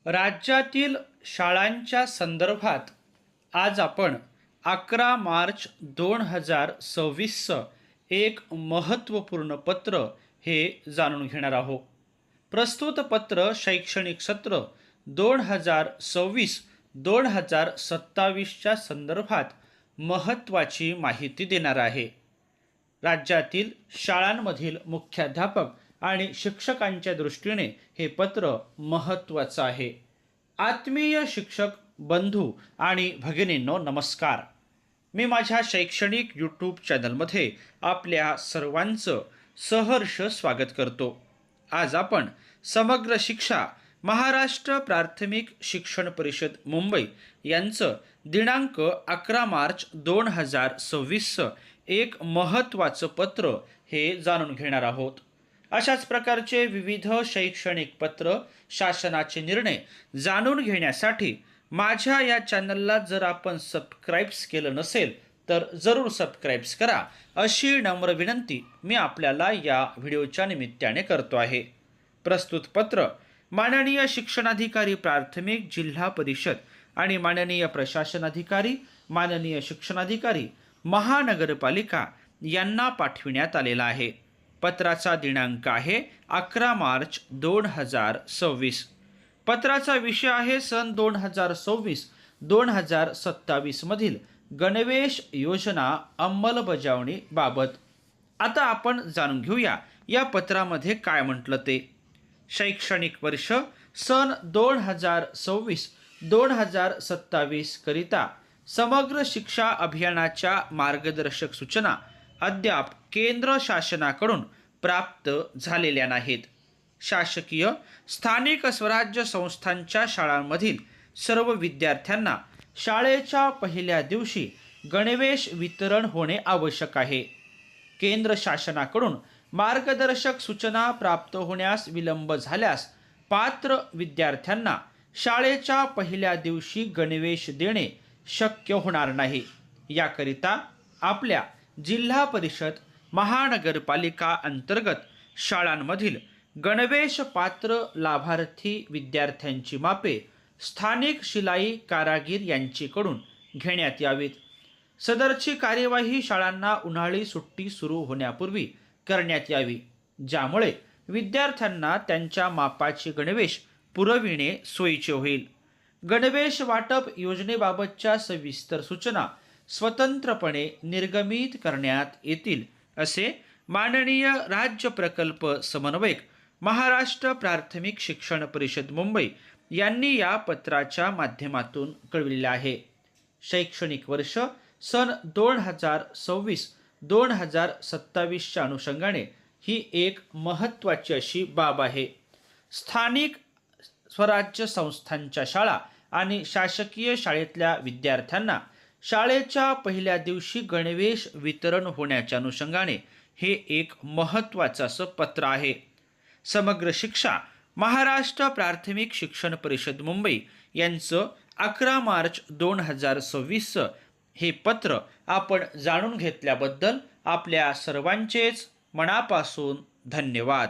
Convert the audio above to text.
राज्यातील शाळांच्या संदर्भात आज आपण 11 मार्च 2026चं एक महत्त्वपूर्ण पत्र हे जाणून घेणार आहोत. प्रस्तुत पत्र शैक्षणिक सत्र 2026-2027च्या संदर्भात महत्त्वाची माहिती देणार आहे. राज्यातील शाळांमधील मुख्याध्यापक आणि शिक्षकांच्या दृष्टीने हे पत्र महत्त्वाचं आहे. आत्मीय शिक्षक बंधू आणि भगिनींनो, नमस्कार. मी माझ्या शैक्षणिक यूट्यूब चॅनलमध्ये आपल्या सर्वांचं सहर्ष स्वागत करतो. आज आपण समग्र शिक्षा महाराष्ट्र प्राथमिक शिक्षण परिषद मुंबई यांचं दिनांक 11 मार्च 2026चं एक महत्त्वाचं पत्र हे जाणून घेणार आहोत. अशाच प्रकारचे विविध शैक्षणिक पत्र, शासनाचे निर्णय जाणून घेण्यासाठी माझ्या या चॅनलला जर आपण सबस्क्राईब्स केलं नसेल तर जरूर सबस्क्राईब्स करा, अशी नम्र विनंती मी आपल्याला या व्हिडिओच्या निमित्ताने करतो आहे. प्रस्तुत पत्र माननीय शिक्षणाधिकारी प्राथमिक जिल्हा परिषद आणि माननीय प्रशासनाधिकारी, माननीय शिक्षणाधिकारी महानगरपालिका यांना पाठविण्यात आलेला आहे. पत्राचा दिनांक आहे 11 मार्च 2026. पत्राचा विषय आहे सन 2026-2027 मधील गणवेश योजना अंमलबजावणी बाबत. आता आपण जाणून घेऊया या पत्रामध्ये काय म्हटलं ते. शैक्षणिक वर्ष सन 2026-2027 करिता समग्र शिक्षा अभियानाच्या मार्गदर्शक सूचना अद्याप केंद्र शासनाकडून प्राप्त झालेल्या नाहीत. शासकीय स्थानिक स्वराज्य संस्थांच्या शाळांमधील सर्व विद्यार्थ्यांना शाळेच्या पहिल्या दिवशी गणवेश वितरण होणे आवश्यक आहे. केंद्र शासनाकडून मार्गदर्शक सूचना प्राप्त होण्यास विलंब झाल्यास पात्र विद्यार्थ्यांना शाळेच्या पहिल्या दिवशी गणवेश देणे शक्य होणार नाही. याकरिता आपल्या जिल्हा परिषद महानगरपालिका अंतर्गत शाळांमधील गणवेश पात्र लाभार्थी विद्यार्थ्यांची मापे स्थानिक शिलाई कारागीर यांच्याकडून घेण्यात यावीत. सदरची कार्यवाही शाळांना उन्हाळी सुट्टी सुरू होण्यापूर्वी करण्यात यावी, ज्यामुळे विद्यार्थ्यांना त्यांच्या मापाचे गणवेश पुरविणे सोयीचे होईल. गणवेश वाटप योजनेबाबतच्या सविस्तर सूचना स्वतंत्रपणे निर्गमित करण्यात येतील, असे माननीय राज्य प्रकल्प समन्वयक महाराष्ट्र प्राथमिक शिक्षण परिषद मुंबई यांनी या पत्राच्या माध्यमातून कळविले आहे. शैक्षणिक वर्ष सन 2026-2027च्या अनुषंगाने ही एक महत्त्वाची अशी बाब आहे. स्थानिक स्वराज्य संस्थांच्या शाळा आणि शासकीय शाळेतल्या विद्यार्थ्यांना शाळेच्या पहिल्या दिवशी गणवेश वितरण होण्याच्या अनुषंगाने हे एक महत्त्वाचं असं पत्र आहे. समग्र शिक्षा महाराष्ट्र प्राथमिक शिक्षण परिषद मुंबई यांचं 11 मार्च 2026चं हे पत्र आपण जाणून घेतल्याबद्दल आपल्या सर्वांचेच मनापासून धन्यवाद.